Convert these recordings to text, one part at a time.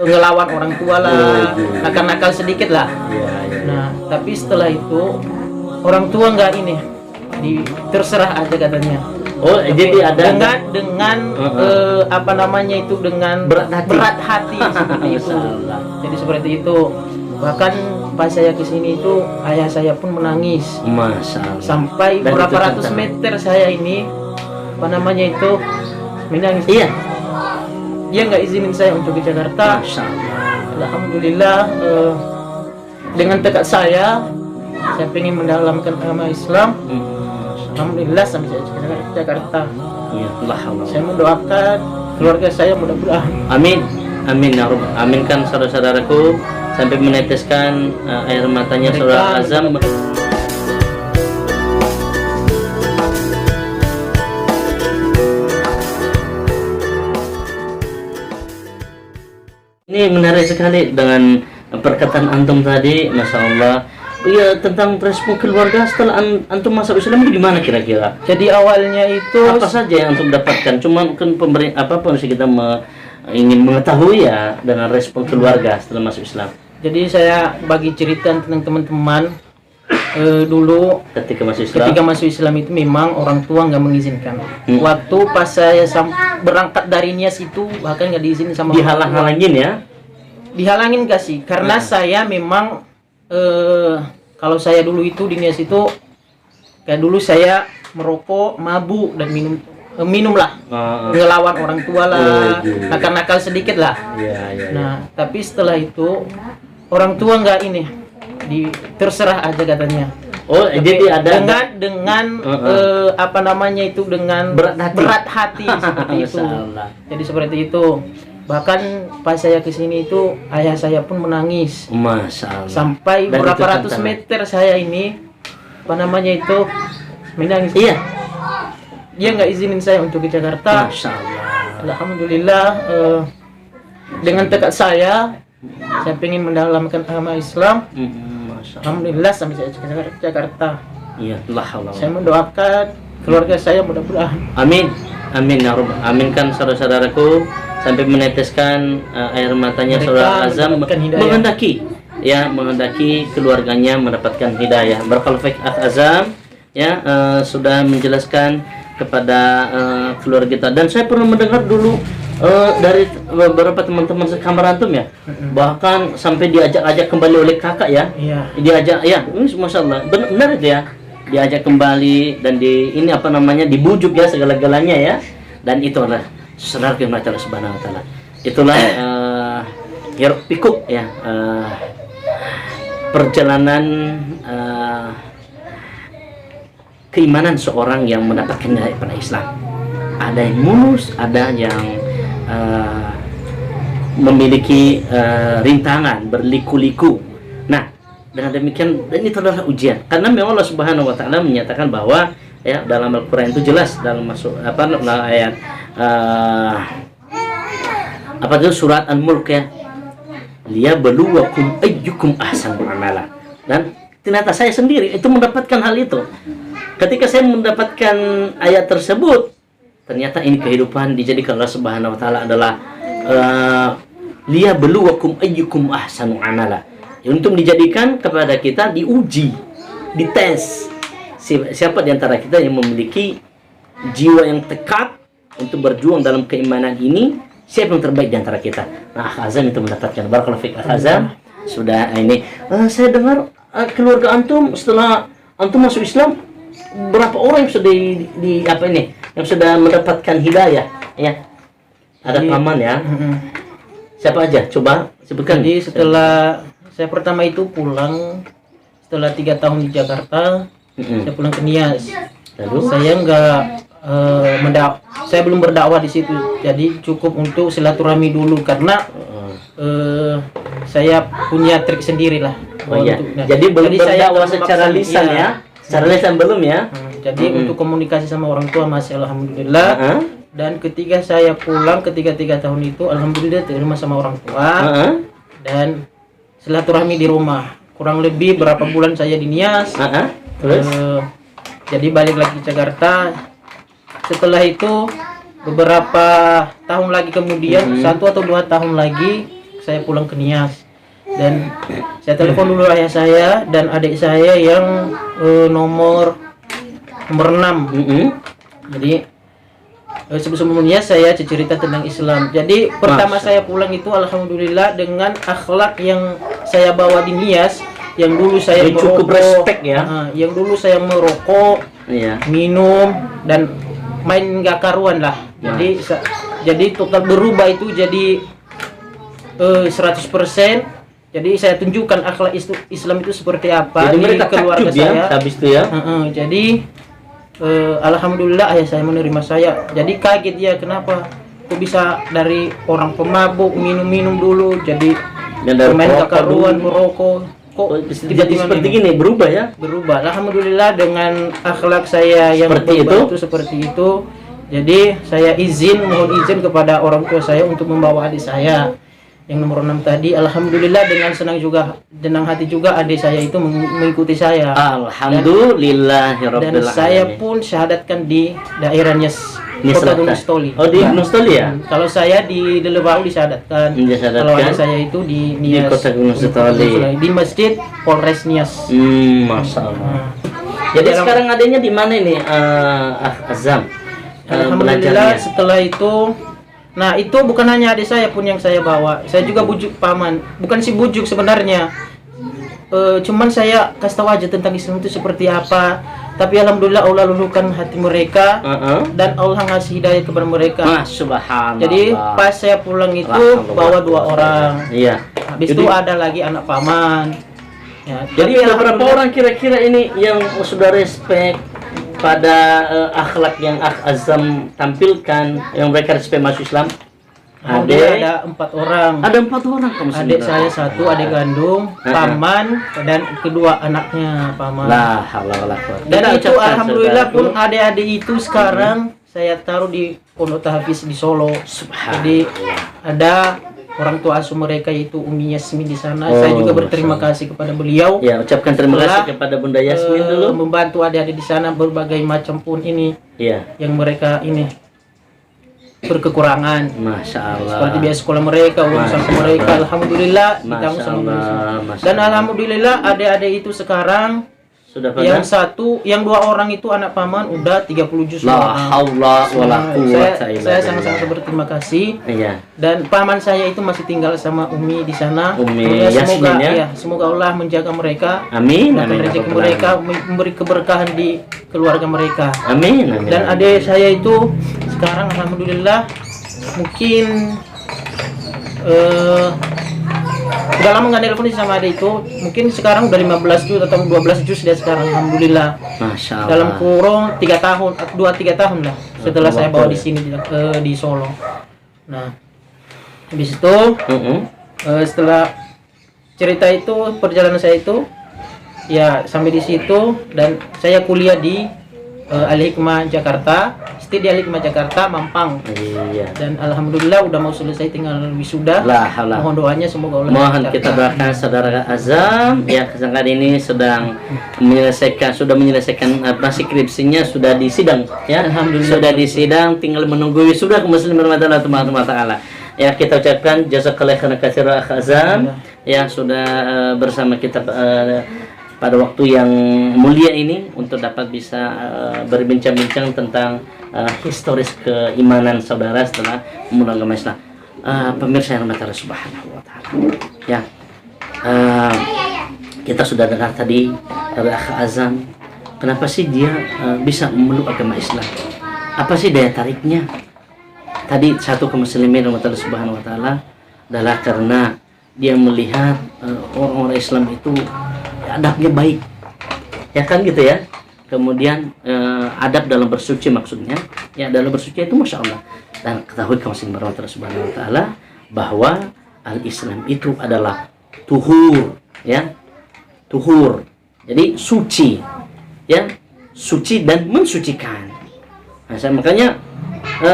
ngelawan orang tua lah, nakal-nakal sedikit lah. Iya. Nah, tapi setelah itu orang tua nggak ini, terserah aja katanya. Oh, jadi ada dengan apa namanya itu, dengan berat hati seperti itu. Jadi seperti itu. Bahkan pas saya kesini itu ayah saya pun menangis. Masalah. Sampai Dan berapa itu ratus tentang- meter saya ini apa namanya itu menangis. Iya. Dia nggak izinin saya untuk ke Jakarta. Masyaallah. Alhamdulillah, dengan tekad saya pengen mendalami agama Islam. Alhamdulillah sampai saya ke Jakarta. Iya, Allah. Saya mendoakan keluarga saya mudah-mudahan. Amin. Amin ya Rabb. Aminkan saudara-saudaraku sampai meneteskan air matanya saudara Azam. Ini menarik sekali dengan perkataan antum tadi, masya Allah. Iya, tentang respon keluarga setelah antum masuk Islam itu gimana kira-kira? Jadi awalnya itu Apa saja yang antum dapatkan? Cuma mungkin apapun sih kita ingin mengetahui ya dengan respon keluarga setelah masuk Islam. Jadi saya bagi cerita tentang teman-teman dulu Ketika masuk Islam. ketika masuk Islam itu memang orang tua nggak mengizinkan. Waktu pas saya berangkat dari Nias itu bahkan nggak diizinin sama orang tua. Dihalang-halangin ya? Dihalangin gak sih? Karena saya memang kalau saya dulu itu di Nias itu kayak dulu saya merokok, mabuk dan minum lah, ngelawan orang tua lah, nakal-nakal sedikit lah. Iya. Nah, tapi setelah itu orang tua nggak ini, terserah aja katanya. Oh, jadi ada dengan apa namanya itu, dengan berat hati seperti itu. Jadi seperti itu. Bahkan pas saya kesini itu ayah saya pun menangis. Masalah. Sampai Dan berapa itu ratus tentang- meter saya ini apa namanya itu menangis. Iya. Dia nggak izinin saya untuk ke Jakarta. Masyaallah. Alhamdulillah, dengan tekad saya pengen mendalami agama Islam. Masyaallah. Alhamdulillah sampai saya ke Jakarta. Iya, Allah. Saya mendoakan keluarga saya mudah-mudahan. Amin. Amin ya Rabb. Aminkan saudara-saudaraku sampai meneteskan air matanya Mereka saudara Azam mendapatkan hidayah. menghendaki keluarganya mendapatkan hidayah. Barakallahu fiik Akh Azam ya, sudah menjelaskan kepada keluarga kita. Dan saya pernah mendengar dulu dari beberapa teman-teman sekamar antum ya, bahkan sampai diajak-ajak kembali oleh kakak ya. Iya. Diajak ya, ini masyaallah benar itu ya, diajak kembali dan ini apa namanya, dibujuk ya segala-galanya ya. Dan itu adalah saudara firman Allah Subhanahu wa taala. Itulah hiruk pikuk ya, perjalanan keimanan seorang yang mendapatkan hidayah pada Islam. Ada yang mulus, ada yang memiliki rintangan, berliku-liku. Nah, dengan demikian, dan itu adalah ujian. Karena memang Allah Subhanahu wa taala menyatakan bahwa ya dalam Al-Qur'an itu jelas dalam masuk ayat apa itu surat Al-Mulk ya. Liyabluwakum ayyukum ahsanu amala. Dan ternyata saya sendiri itu mendapatkan hal itu. Ketika saya mendapatkan ayat tersebut, ternyata ini kehidupan dijadikan Allah Subhanahu wa taala adalah liyabluwakum ayyukum ahsanu amala. Untuk dijadikan kepada kita diuji, dites. Siapa di antara kita yang memiliki jiwa yang tekad untuk berjuang dalam keimanan ini, siapa yang terbaik di antara kita. Nah, Azam itu mendapatkan. Barakallahu fiik Azam. Sudah ini saya dengar keluarga antum setelah antum masuk Islam, berapa orang yang sudah di apa ini, yang sudah mendapatkan hidayah ya. Ada paman ya. Siapa aja? Coba sebutkan. Jadi setelah saya pertama itu pulang setelah 3 tahun di Jakarta, saya pulang ke Nias. Lalu Saya nggak saya belum berdakwah di situ. Jadi cukup untuk silaturahmi dulu karena saya punya trik sendiri lah. oh ya. Untuk- Jadi belum saya berdakwah nggak secara memaksa, lisan iya. ya. Secara lisan belum ya. Jadi untuk komunikasi sama orang tua masih alhamdulillah. Dan ketika saya pulang ketika 3 tahun itu alhamdulillah terima sama orang tua. Dan silaturahmi di rumah. Kurang lebih berapa bulan saya di Nias. Terus Jadi balik lagi ke Jakarta. Setelah itu beberapa tahun lagi kemudian 1 atau 2 tahun lagi saya pulang ke Nias. Dan saya telepon dulu ayah saya dan adik saya yang nomor 6. Jadi sebelumnya saya cerita tentang Islam. Jadi pertama saya pulang itu alhamdulillah dengan akhlak yang saya bawa di Nias, yang dulu saya cukup respect ya. Yang dulu saya merokok, minum dan main nggak karuan lah. Jadi total berubah itu jadi 100%. Jadi saya tunjukkan akhlak Islam itu seperti apa. Jadi di mereka keluarga saya. Habis itu ya. Jadi alhamdulillah ayah saya menerima saya. Jadi kaget dia, kenapa kok bisa dari orang pemabuk, minum-minum dulu jadi main kakaruan, merokok, kok tiba-tiba seperti gini berubah ya? Berubah. Alhamdulillah dengan akhlak saya yang berubah itu seperti itu. Jadi saya mohon izin kepada orang tua saya untuk membawa adik saya yang nomor 6 tadi. Alhamdulillah dengan senang hati juga adik saya itu mengikuti saya. Alhamdulillahirabbil alamin. Dan saya pun syahadatkan di daerah Nias, Kota Gunung Stoli. Oh, di Gunung Stoli ya? Kalau saya di Delebau disyahadatkan. Kalau adik saya itu di Nias, di Kota Gunung Stoli. Di Masjid Polres Nias. Masya Allah. Jadi sekarang adanya di mana ini, Azam? Alhamdulillah setelah itu. Nah itu bukan hanya adik saya pun yang saya bawa, saya juga bujuk paman. Bukan si bujuk sebenarnya, cuman saya kasih tahu aja tentang Islam itu seperti apa. Tapi alhamdulillah Allah luluhkan hati mereka dan Allah ngasih hidayah kepada mereka. Subhanallah. Jadi pas saya pulang itu bawa 2 orang. Iya. Habis itu ada lagi anak paman. Ya, jadi beberapa orang kira-kira ini yang sudah respect pada akhlak yang Azam tampilkan, yang mereka respect masuk Islam. Ada 4 orang. Ada 4 orang kamu. Adik saya 1, adik kandung, paman dan kedua anaknya paman. Dan itu alhamdulillah pun adik-adik itu sekarang saya taruh di Pondok Tahfiz di Solo. Jadi ada orang tua asuh mereka yaitu Umi Yasmin di sana. Saya juga berterima kasih kepada beliau. Ya, ucapkan terima kasih kepada Bunda Yasmin dulu. Membantu adik-adik di sana berbagai macam pun ini. Yang mereka ini berkekurangan. Masya Allah. Seperti biaya sekolah mereka, uang saku mereka, alhamdulillah ditanggung sama mereka. Dan alhamdulillah adik-adik itu sekarang sudah yang 2 orang itu anak paman udah 30 juz. Saya sangat-sangat berterima kasih. Dan paman saya itu masih tinggal sama Umi di sana. Semoga Allah menjaga mereka. Amin. Rezeki mereka, memberi keberkahan di keluarga mereka. Amin. Dan adik saya itu sekarang alhamdulillah mungkin udah lama nggak telepon sama adik itu, mungkin sekarang udah 15 juz atau 12 juz dia sekarang, alhamdulillah. Masya Allah. Dalam kurun 3 tahun, 2-3 tahun lah setelah saya bawa di sini di Solo. Nah, habis itu setelah cerita itu, perjalanan saya itu ya sampai di situ, dan saya kuliah di Al-Hikmah Jakarta, di Al-Hikmah Jakarta Mampang. Dan alhamdulillah udah mau selesai, tinggal wisuda. Mohon doanya semoga Allah. Mohon kita doakan saudara Azam ya, kali ini sudah menyelesaikan skripsinya, sudah di sidang ya. Alhamdulillah sudah di sidang, tinggal menunggu wisuda kaum muslimin rahmatullah taala. Ya, kita ucapkan jazakallahu khairan katsiran Azam yang sudah bersama kita pada waktu yang mulia ini untuk dapat bisa berbincang-bincang tentang historis keimanan saudara setelah memeluk agama Islam. Pemirsa yang rahmat Allah Subhanahu wa taala. Ya. Kita sudah dengar tadi dari Akh Azam, kenapa sih dia bisa memeluk agama Islam? Apa sih daya tariknya? Tadi satu kaum muslimin rahmat Allah Subhanahu wa taala adalah karena dia melihat orang-orang Islam itu adabnya baik. Ya kan gitu ya. Kemudian adab dalam bersuci maksudnya, ya dalam bersuci itu masya Allah. Dan ketahui kaum muslimin rahmatullah subhanahu wa taala bahwa al-Islam itu adalah tuhur, ya, tuhur. Jadi suci, ya, suci dan mensucikan. Nah, makanya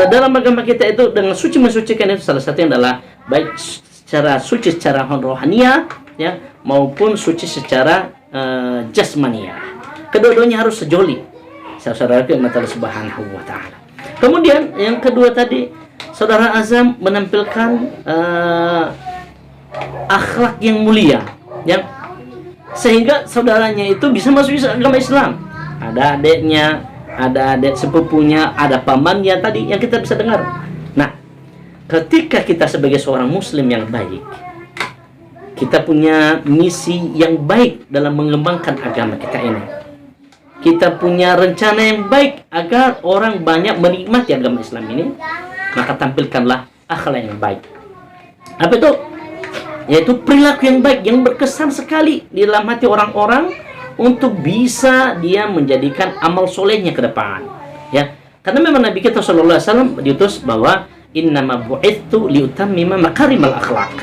dalam agama kita itu dengan suci mensucikan itu salah satunya adalah baik secara suci secara rohaniah, ya, maupun suci secara jasmaniah. Kedua-duanya harus sejoli. Saudara Allah Subhanahu wa taala. Kemudian yang kedua tadi, saudara Azam menampilkan akhlak yang mulia, ya, sehingga saudaranya itu bisa masuk agama Islam. Ada adiknya, ada adik sepupunya, ada pamannya tadi yang kita bisa dengar. Nah, ketika kita sebagai seorang muslim yang baik, kita punya misi yang baik dalam mengembangkan agama kita ini. Kita punya rencana yang baik agar orang banyak menikmati agama Islam ini, maka tampilkanlah akhlak yang baik. Apa itu? Yaitu perilaku yang baik yang berkesan sekali di dalam hati orang-orang untuk bisa dia menjadikan amal solehnya ke depan. Ya, karena memang Nabi kita sallallahu alaihi wasallam diutus bahwa innama bu'itsu liutammima makarimal akhlak.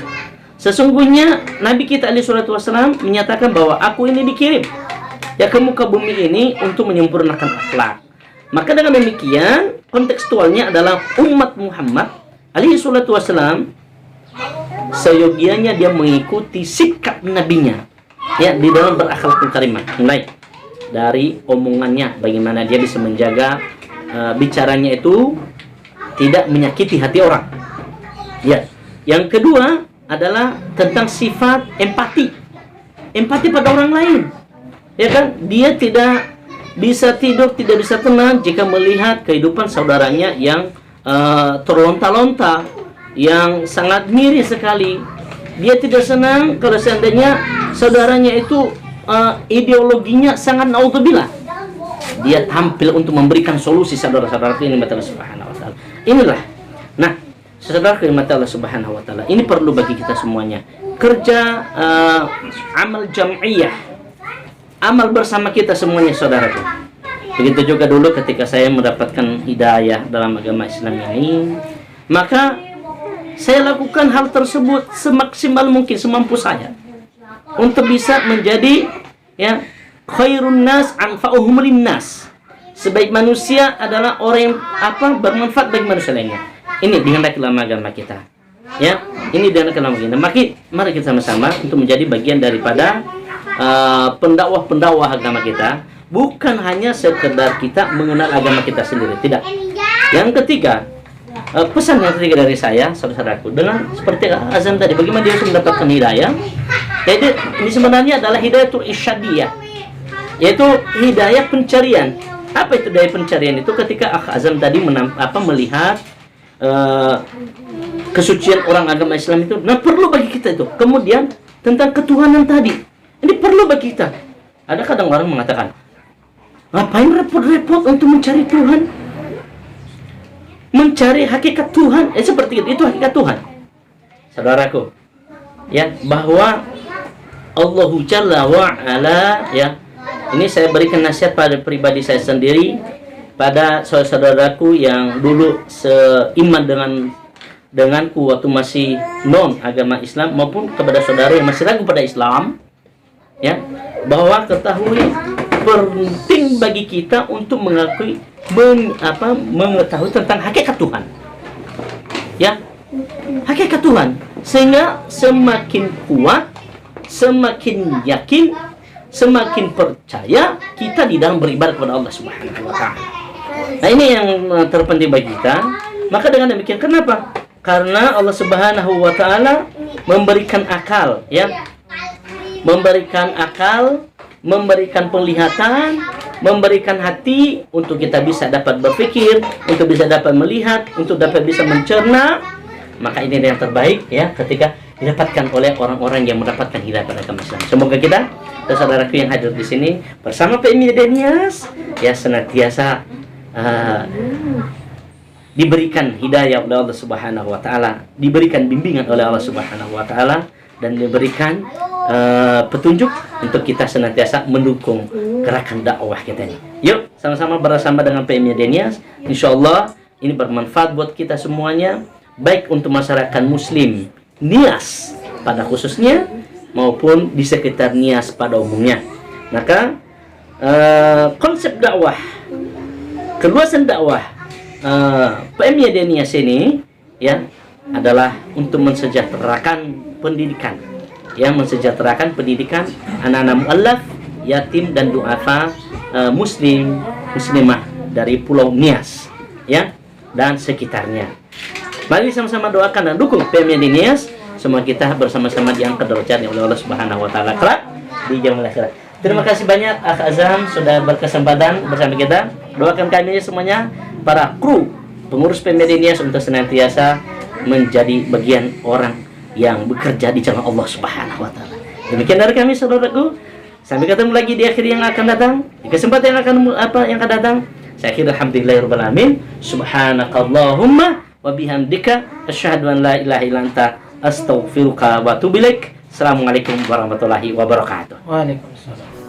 Sesungguhnya Nabi kita alaihi salatu wasallam menyatakan bahwa aku ini dikirim ya ke muka bumi ini untuk menyempurnakan akhlak. Maka dengan demikian kontekstualnya adalah umat Muhammad alaihi salatu wasallam seyogianya dia mengikuti sikap nabinya ya di dalam berakhlak karimah, mulai dari omongannya, bagaimana dia bisa menjaga bicaranya itu tidak menyakiti hati orang. Ya, yang kedua adalah tentang sifat empati pada orang lain. Ya kan, dia tidak bisa tidur, tidak bisa tenang jika melihat kehidupan saudaranya yang terlonta-lonta, yang sangat miris sekali. Dia tidak senang kalau seandainya saudaranya itu ideologinya sangat naudzubillah. Dia tampil untuk memberikan solusi saudara-saudara ini mata Allah Subhanahu wa taala. Inilah. Nah, saudara mata Allah Subhanahu wa taala, ini perlu bagi kita semuanya. Kerja amal jam'iyah. Amal bersama kita semuanya, saudaraku. Begitu juga dulu ketika saya mendapatkan hidayah dalam agama Islam ini, maka saya lakukan hal tersebut semaksimal mungkin, semampu saya, untuk bisa menjadi ya khairun nas anfa'uhum linnas. Sebaik manusia adalah orang yang bermanfaat bagi manusia lainnya. Ini dihendaki dalam agama kita. Ya, ini dihendaki dalam agama kita. Mari kita sama-sama untuk menjadi bagian daripada pendakwah agama kita, bukan hanya sekedar kita mengenal agama kita sendiri, tidak. Yang ketiga, pesan yang ketiga dari saya, saudaraku, dengan seperti azan tadi, bagaimana dia mendapatkan hidayah? Jadi ini sebenarnya adalah hidayatul irsyadiyah, yaitu hidayah pencarian. Apa itu hidayah pencarian? Itu ketika Azam tadi melihat kesucian orang agama Islam itu, nah perlu bagi kita itu. Kemudian tentang ketuhanan tadi, ini perlu bagi kita. Ada kadang orang mengatakan, ngapain repot-repot untuk mencari Tuhan? Mencari hakikat Tuhan, seperti itu hakikat Tuhan. Saudaraku, ya, bahwa Allahu Jalla wa Ala, ya, ini saya berikan nasihat pada pribadi saya sendiri, pada saudara-saudaraku yang dulu seiman denganku waktu masih non agama Islam, maupun kepada saudara yang masih ragu pada Islam, ya, bahwa ketahui penting bagi kita untuk mengetahui tentang hakikat Tuhan, ya, hakikat Tuhan, sehingga semakin kuat, semakin yakin, semakin percaya kita di dalam beribadah kepada Allah Subhanahu wa taala. Nah, ini yang terpenting bagi kita. Maka dengan demikian, kenapa? Karena Allah Subhanahu wa taala memberikan akal, ya. Memberikan akal, memberikan penglihatan, memberikan hati untuk kita bisa dapat berpikir, untuk bisa dapat melihat, untuk dapat bisa mencerna. Maka ini yang terbaik, ya, ketika didapatkan oleh orang-orang yang mendapatkan hidayah pada agama Islam. Semoga kita dan saudaraku yang hadir di sini bersama PMI Denias, ya, senantiasa diberikan hidayah oleh Allah Subhanahu wa taala, diberikan bimbingan oleh Allah Subhanahu wa taala, dan diberikan petunjuk untuk kita senantiasa mendukung gerakan dakwah kita ini. Yuk, sama-sama bersama dengan PMI Denias. Insyaallah ini bermanfaat buat kita semuanya, baik untuk masyarakat muslim Nias pada khususnya maupun di sekitar Nias pada umumnya. Maka konsep dakwah, keluasan dakwah PMI Nias ini, ya, adalah untuk mensejahterakan pendidikan, ya, mensejahterakan pendidikan anak-anak mu'allaf, yatim dan du'afa, muslimah dari Pulau Nias, ya, dan sekitarnya. Mari sama-sama doakan dan dukung PMI Nias semua kita bersama-sama diangkat derajatnya oleh Allah Subhanahu wa taala kelak di yaumil akhirat. Terima kasih banyak Akh Azam sudah berkesempatan bersama kita. Doakan kami semuanya para kru pengurus Pemedinias untuk senantiasa menjadi bagian orang yang bekerja di jalan Allah Subhanahu wa taala. Demikian dari kami saudaraku. Sampai ketemu lagi di akhir yang akan datang. Di kesempatan yang akan datang. Saya akhir alhamdulillahirabbil alamin. Subhanakallahumma wa bihamdika asyhadu an la ilaha illa anta astaghfiruka wa atubu ilaik. Assalamualaikum warahmatullahi wabarakatuh. Waalaikumsalam.